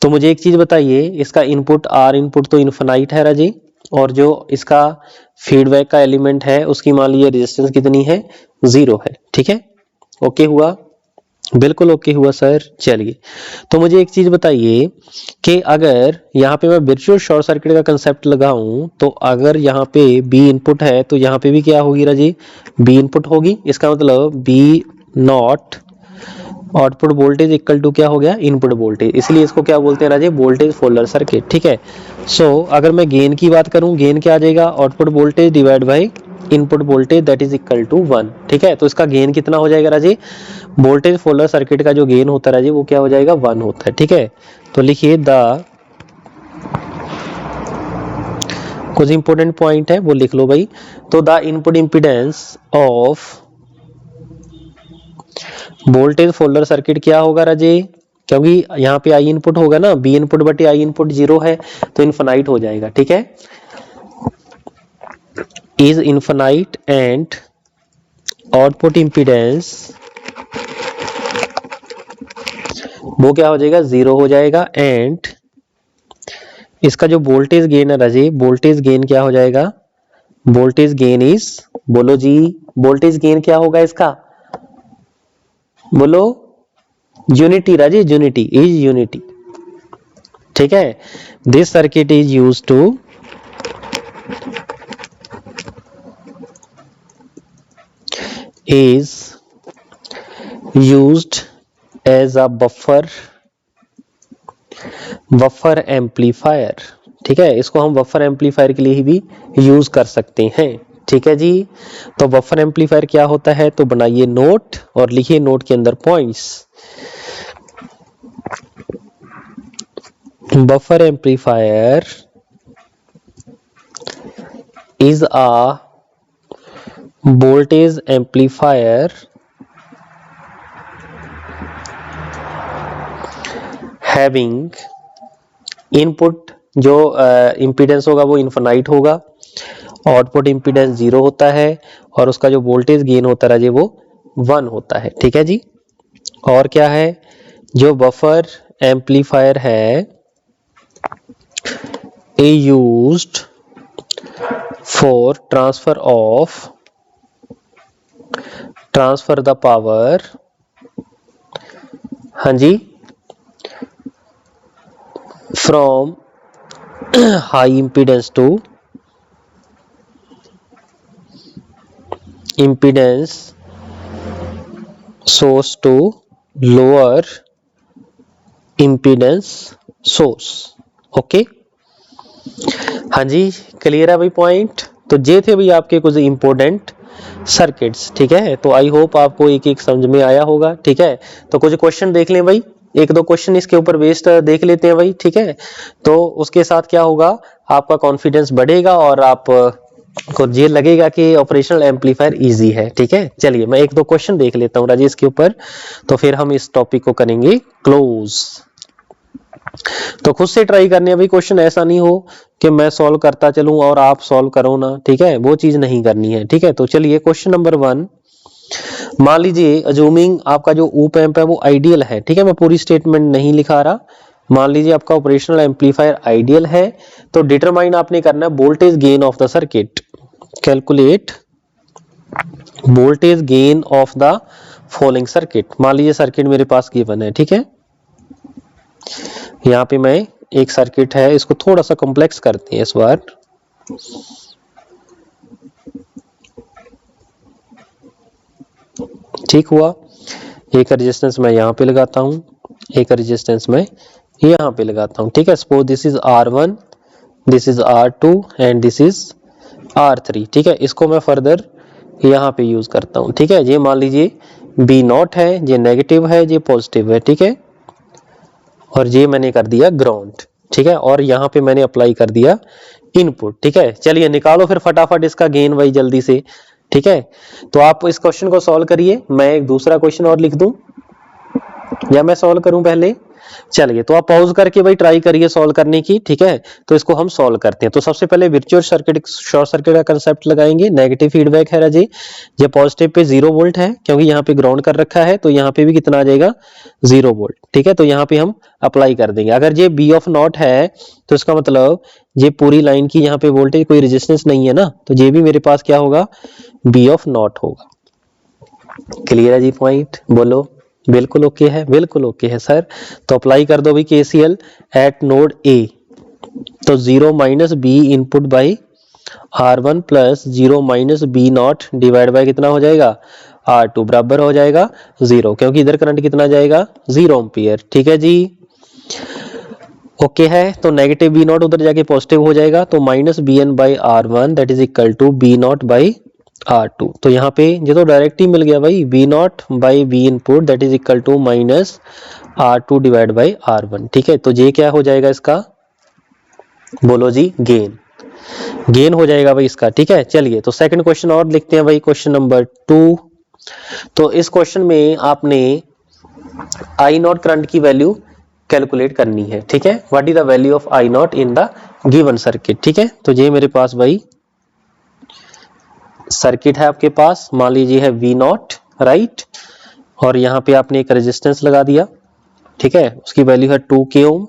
तो मुझे एक चीज बताइए, इसका इनपुट आर इनपुट तो इनफिनाइट है राजी, और जो इसका फीडबैक का एलिमेंट है उसकी मान लीजिए रेजिस्टेंस कितनी है, 0 है, ठीक है। ओके हुआ, बिल्कुल ओके हुआ सर। चलिए, तो मुझे एक चीज बताइए कि अगर यहाँ पे मैं वर्चुअल शॉर्ट सर्किट का कंसेप्ट लगाऊं, तो अगर यहाँ पे बी इनपुट है तो यहाँ पे भी क्या होगी राजी, बी इनपुट होगी। इसका मतलब B not output voltage equal to क्या हो गया, इनपुट वोल्टेज, इसलिए इसको क्या बोलते हैं राजे, वोल्टेज फॉलोअर सर्किट, ठीक है। सो अगर मैं गेन की बात करूं, गेन क्या आ जाएगा, output voltage divide by input voltage that is equal to 1, ठीक है। तो इसका गेन कितना हो जाएगा राजे, वोल्टेज फॉलोअर सर्किट का जो गेन होता है राजे वो क्या हो जाएगा, 1 होता है, ठीक है। तो लिखिए द, कुछ इंपॉर्टेंट पॉइंट है वो लिख लो भाई। तो the input impedance of voltage follower circuit क्या होगा राजे, क्योंकि यहाँ पे आई इनपुट होगा ना, बी इनपुट बटे आई इनपुट 0 है तो इनफिनाइट हो जाएगा, ठीक है। Is infinite and output impedance वो क्या हो जाएगा, 0 हो जाएगा। एंड इसका जो वोल्टेज गेन है राजे, वोल्टेज गेन क्या हो जाएगा, वोल्टेज गेन इज, बोलो जी, वोल्टेज गेन क्या होगा इसका, बोलो, unity Raje, unity is unity. ठीक है, this circuit is used to as a buffer amplifier. ठीक है, इसको हम बफर एम्पलीफायर के लिए भी यूज कर सकते हैं। ठीक है जी, तो बफर एम्पलीफायर क्या होता है, तो बनाइए नोट और लिखिए नोट के अंदर points. Buffer amplifier is a voltage amplifier having input, जो इंपीडेंस होगा वो इनफाइनाइट होगा, आउटपुट इंपीडेंस 0 होता है, और उसका जो वोल्टेज गेन होता है वो 1 होता है। ठीक है जी, और क्या है, जो बफर एम्पलीफायर है a used for transfer the power, हाँ जी, from high impedance to impedance source to lower impedance source। Okay, हाँ जी, क्लियर है भाई पॉइंट। तो ये थे भाई आपके कुछ इंपॉर्टेंट सर्किट्स। ठीक है, तो आई होप आपको एक एक समझ में आया होगा। ठीक है, तो कुछ क्वेश्चन देख लें भाई, एक दो क्वेश्चन इसके ऊपर बेस्ड देख लेते हैं भाई। ठीक है, तो उसके साथ क्या होगा, आपका कॉन्फिडेंस बढ़ेगा और आप को ये लगेगा कि ऑपरेशनल एम्पलीफायर इजी है। ठीक है, चलिए मैं एक दो क्वेश्चन देख लेता हूँ राजेश के ऊपर, तो फिर हम इस टॉपिक को करेंगे क्लोज। तो खुद से ट्राई करने भाई, क्वेश्चन ऐसा नहीं हो कि मैं सॉल्व करता चलूं और आप सॉल्व करो ना। ठीक है, वो चीज नहीं करनी है। ठीक है, तो चलिए क्वेश्चन नंबर 1, मान लीजिए अज्यूमिंग आपका जो ओप एम्प है वो आइडियल है। ठीक है, मैं पूरी स्टेटमेंट नहीं लिखा रहा, मान लीजिए आपका ऑपरेशनल एम्पलीफायर आइडियल है, तो डिटरमाइन आपने करना है voltage gain of the circuit. Calculate voltage gain of the following circuit. मान लीजिए सर्किट मेरे पास गिवन है। ठीक है, यहां पे मैं एक सर्किट है, इसको थोड़ा सा कॉम्प्लेक्स करते हैं इस बार। ठीक हुआ, एक रेजिस्टेंस मैं यहां पे लगाता हूं, एक रेजिस्टेंस मैं यहां पे लगाता हूं। ठीक है, suppose this is R1, this is R2 and this is R3। ठीक है, इसको मैं फर्दर यहाँ पे यूज करता हूँ। ठीक है, ये मान लीजिए B0 है, ये नेगेटिव है, ये पॉजिटिव है। ठीक है, और ये मैंने कर दिया ग्राउंड। ठीक है, और यहाँ पे मैंने अप्लाई कर दिया इनपुट। ठीक है, चलिए निकालो फिर फटाफट इसका गेन भाई जल्दी से। ठीक है, तो आप इस क्वेश्चन को सॉल्व करिए, मैं एक दूसरा क्वेश्चन और लिख दूं या मैं सॉल्व करूं पहले। चलिए, तो आप पॉज करके भाई ट्राई करिए सॉल्व करने की। ठीक है, तो इसको हम सॉल्व करते हैं। तो सबसे पहले वर्चुअल सर्किट, शॉर्ट सर्किट का कंसेप्ट लगाएंगे। नेगेटिव फीडबैक है राजी, ये पॉजिटिव पे 0 वोल्ट है क्योंकि यहाँ पे ग्राउंड कर रखा है, तो यहाँ पे भी कितना आ जाएगा, 0 वोल्ट। ठीक है, तो यहाँ पे हम अप्लाई कर देंगे। अगर ये बी ऑफ नॉट है तो इसका मतलब ये पूरी लाइन की यहाँ पे वोल्टेज कोई रेजिस्टेंस नहीं है ना, तो ये भी मेरे पास क्या होगा, बी ऑफ नॉट होगा। क्लियर है जी पॉइंट, बोलो बिल्कुल ओके है, बिल्कुल ओके है सर। तो अप्लाई कर दो भी KCL एट नोड ए। तो 0 minus B input by R1 plus 0 minus B not divide by कितना हो जाएगा, R2 बराबर हो जाएगा 0, क्योंकि इधर करंट कितना जाएगा, 0 एम्पियर। ठीक है जी, ओके है। तो नेगेटिव बी नॉट उधर जाके पॉजिटिव हो जाएगा, तो minus B N by R1 that is equal to B not by R2। तो यहाँ पे ये तो डायरेक्ट ही मिल गया भाई, B not by B input that is equal to minus R2 divide by R1। ठीक है, तो ये क्या हो जाएगा इसका, बोलो जी, गेन हो जाएगा भाई इसका। ठीक है, चलिए तो सेकंड क्वेश्चन और लिखते हैं भाई, क्वेश्चन नंबर 2। तो इस क्वेश्चन में आपने आई नॉट करंट की वैल्यू कैलकुलेट करनी है। ठीक है, what is the value of I not in the given circuit. ठीक है, तो ये मेरे पास भाई सर्किट है आपके पास, मान लीजिए है V0 राइट, और यहाँ पे आपने एक रेजिस्टेंस लगा दिया। ठीक है, उसकी वैल्यू है 2k ओम।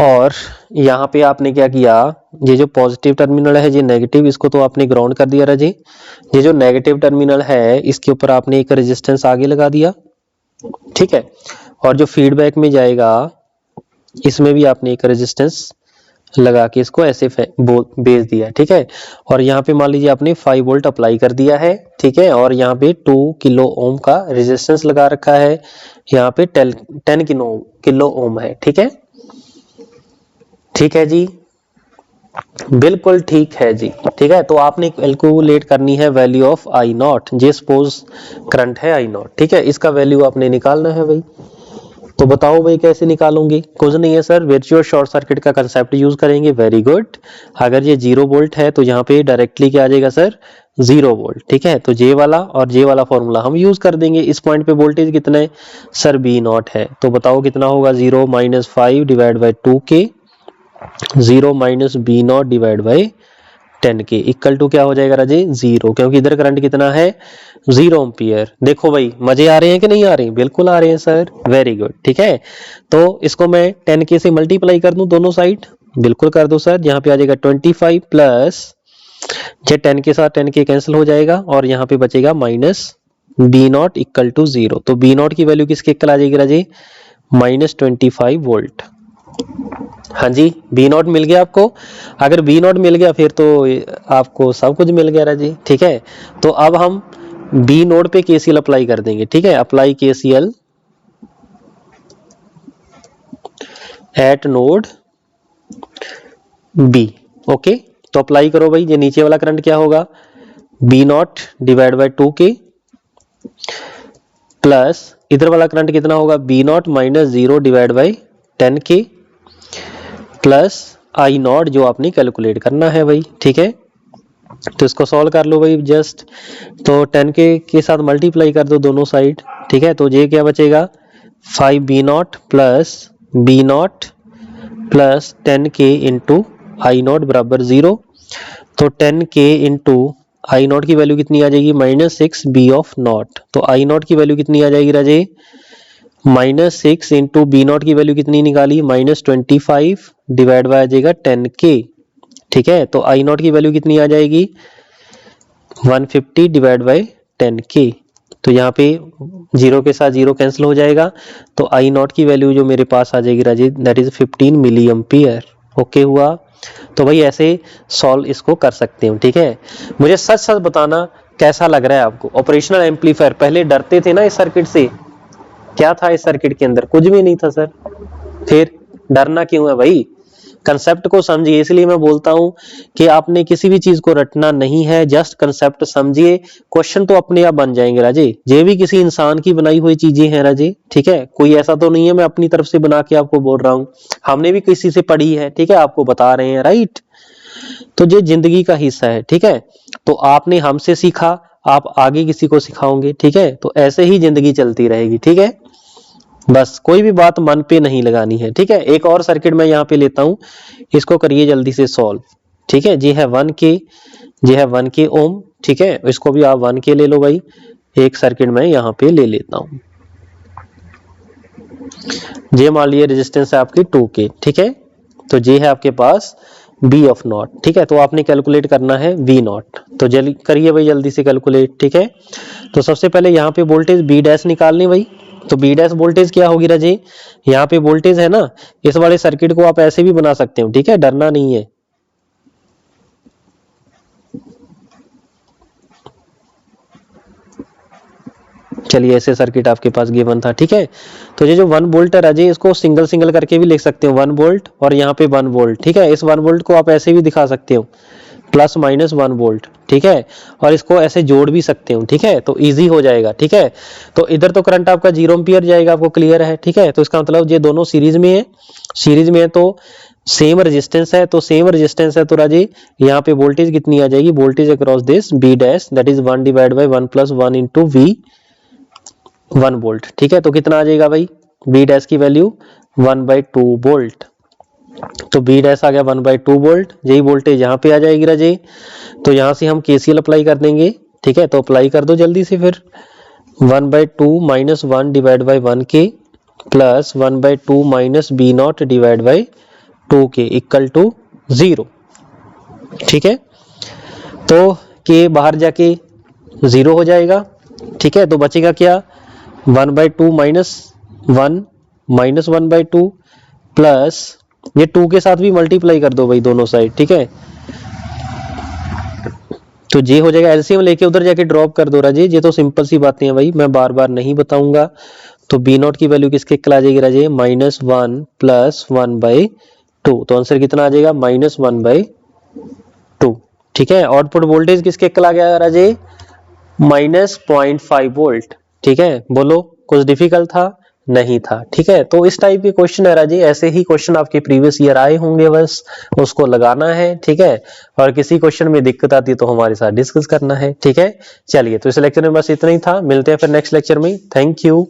और यहाँ पे आपने क्या किया, ये जो पॉजिटिव टर्मिनल है ये नेगेटिव, इसको तो आपने ग्राउंड कर दिया राजे। ये जो नेगेटिव टर्मिनल है इसके ऊपर आपने एक रेजिस्टेंस आगे लगा दिया, ठीक है। और जो फीडबैक में जाएगा इसमें भी आपने एक रेजिस्टेंस लगा के इसको ऐसे भेज दिया, ठीक है। और यहाँ पे मान लीजिए आपने 5 वोल्ट अप्लाई कर दिया है, ठीक है। और यहाँ पे 2 किलो ओम का रेजिस्टेंस लगा रखा है, यहाँ पे 10 किलो ओम है, ठीक है। ठीक है जी, बिल्कुल ठीक है जी, ठीक है। तो आपने कैलकुलेट करनी है value of I not, J suppose current है आई नॉट, ठीक है। इसका वैल्यू आपने निकालना है भाई। तो बताओ भाई कैसे निकालोगे? कुछ नहीं है सर, वर्चुअल शॉर्ट सर्किट का कंसेप्ट यूज करेंगे। Very good. अगर ये 0 वोल्ट है तो यहाँ पे डायरेक्टली क्या आ जाएगा सर? 0 वोल्ट, ठीक है। तो जे वाला और जे वाला फॉर्मूला हम यूज कर देंगे। इस पॉइंट पे वोल्टेज कितना है सर? बी नॉट है। तो बताओ कितना होगा? 0 minus 5 divide by 2k, 0 minus B not divide by 10k equal to क्या हो जाएगा राजे? 0, क्योंकि इधर करंट कितना है? 0 एम्पियर। देखो भाई मजे आ रहे हैं कि नहीं आ रहे हैं? बिल्कुल आ रहे हैं सर, वेरी गुड, ठीक है। तो इसको मैं 10k से मल्टीप्लाई कर दूं दोनों साइड, बिल्कुल कर दो सर। यहाँ पे आ जाएगा 25 प्लस ये 10 के साथ 10k कैंसिल हो जाएगा और यहाँ पे बचेगा minus B not equal to 0। तो बी नॉट की वैल्यू किसके इक्वल आ जाएगी राजे? Minus 25 volt. हाँ जी, बी नॉट मिल गया आपको। अगर बी नॉट मिल गया फिर तो आपको सब कुछ मिल गया राजी, ठीक है। तो अब हम बी नोड पे केसीएल अप्लाई कर देंगे, ठीक है। Apply KCL at node B. Okay, तो अप्लाई करो भाई। ये नीचे वाला करंट क्या होगा? B not divide by 2k plus इधर वाला करंट कितना होगा? B not minus 0 divide by 10k plus I not जो आपने कैलकुलेट करना है भाई, ठीक है। तो इसको सॉल्व कर लो भाई जस्ट। तो 10k के साथ मल्टीप्लाई कर दो दोनों साइड, ठीक है। तो ये क्या बचेगा? 5 B not plus B not plus 10k into I not बराबर 0। तो 10k इंटू आई नॉट की वैल्यू कितनी आ जाएगी? Minus 6 B of not. तो आई नॉट की वैल्यू कितनी आ जाएगी राजे? माइनस 6 इंटू बी नॉट की वैल्यू कितनी निकाली? माइनस 25 डिवाइड बाय आ जाएगा 10k, ठीक है। तो आई नॉट की वैल्यू कितनी आ जाएगी? 150 डिवाइड बाय 10k। तो यहाँ पे 0 के साथ 0 कैंसिल हो जाएगा। तो आई नॉट की वैल्यू जो मेरे पास आ जाएगी Raji, that is 15 milli ampere. Okay हुआ। तो भाई ऐसे सॉल्व इसको कर सकते हो, ठीक है। मुझे सच सच बताना कैसा लग रहा है आपको? ऑपरेशनल एम्पलीफायर, पहले डरते थे ना इस सर्किट से। क्या था इस सर्किट के अंदर? कुछ भी नहीं था सर। फिर डरना क्यों है भाई? कंसेप्ट को समझिए। इसलिए मैं बोलता हूं कि आपने किसी भी चीज को रटना नहीं है, जस्ट कंसेप्ट समझिए। क्वेश्चन तो अपने आप बन जाएंगे राजे। ये भी किसी इंसान की बनाई हुई चीजें हैं राजे, ठीक है। कोई ऐसा तो नहीं है मैं अपनी तरफ से बना के आपको बोल रहा हूं, हमने भी किसी से पढ़ी है, ठीक है, आपको बता रहे हैं, राइट। तो ये जिंदगी का हिस्सा है, ठीक है। तो आपने हमसे सीखा, आप आगे किसी को सिखाओगे, ठीक है। तो ऐसे ही जिंदगी चलती रहेगी, ठीक है। बस कोई भी बात मन पे नहीं लगानी है, ठीक है। एक और सर्किट मैं यहाँ पे लेता हूं, इसको करिए जल्दी से सॉल्व, ठीक है। जी है 1k, जी है 1k ओम, ठीक है। इसको भी आप 1k ले लो भाई। एक सर्किट मैं यहाँ पे ले लेता हूं। जे मान लीजिए रेजिस्टेंस है आपकी 2k, ठीक है। तो जे है आपके पास बी ऑफ नॉट, ठीक है। तो आपने कैलकुलेट करना है वी नॉट। तो जल्दी करिए भाई, जल्दी से कैलकुलेट, ठीक है। तो सबसे पहले यहाँ पे वोल्टेज बी डैश निकालनी भाई। तो बी डैश वोल्टेज क्या होगी राजे? यहाँ पे वोल्टेज है ना, इस वाले सर्किट को आप ऐसे भी बना सकते हो, ठीक है, डरना नहीं है। चलिए ऐसे सर्किट आपके पास गिवन था, ठीक है। तो ये जो 1 वोल्ट है राजे, इसको सिंगल सिंगल करके भी लिख सकते हो, 1 वोल्ट और यहाँ पे 1 वोल्ट, ठीक है। इस 1 वोल्ट को आप ऐसे भी दिखा सकते हो, प्लस माइनस 1 वोल्ट, ठीक है। और इसको ऐसे जोड़ भी सकते हो, ठीक है। तो इजी हो जाएगा, ठीक है। तो इधर तो करंट आपका 0 एम्पियर जाएगा, आपको क्लियर है, ठीक है। तो इसका मतलब ये दोनों सीरीज में है, सीरीज में है तो सेम रेजिस्टेंस है, तो सेम रेजिस्टेंस है तो राजी यहाँ पे वोल्टेज कितनी आ जाएगी? Voltage across this B dash that is 1 divide by 1 plus 1 into V 1 volt, ठीक है। तो कितना आ जाएगा भाई? बी डैश की वैल्यू 1/2 वोल्ट। तो बी डैश आ गया 1/2 वोल्ट। यही वोल्टेज यहाँ पे आ जाएगी राजे। तो यहाँ से हम केसीएल अप्लाई कर देंगे, ठीक है। तो अप्लाई कर दो जल्दी से फिर। 1/2 minus 1 divide by 1k plus 1/2 minus B not divide by 2k equal to 0। ठीक है, तो k बाहर जाके 0 हो जाएगा। ठीक है, तो बचेगा क्या 1/2 माइनस 1 माइनस 1/2 प्लस ये 2 के साथ भी मल्टीप्लाई कर दो भाई दोनों साइड। ठीक है, तो जे हो जाएगा, एलसीएम लेके उधर जाके ड्रॉप कर दो राजे, ये तो सिंपल सी बातें हैं भाई, मैं बार बार नहीं बताऊंगा। तो बी नॉट की वैल्यू किसके इक्वल आ जाएगी राजे, -1 प्लस 1/2, तो आंसर कितना आ जाएगा -1/2। ठीक है, आउटपुट वोल्टेज किसके इक्वल आ गया राजे, -0.5 वोल्ट। ठीक है, बोलो कुछ डिफिकल्ट था, नहीं था। ठीक है, तो इस टाइप के क्वेश्चन है राजे, ऐसे ही क्वेश्चन आपके प्रीवियस ईयर आए होंगे, बस उसको लगाना है। ठीक है, और किसी क्वेश्चन में दिक्कत आती है तो हमारे साथ डिस्कस करना है। ठीक है, चलिए तो इस लेक्चर में बस इतना ही था, मिलते हैं फिर नेक्स्ट लेक्चर में। Thank you.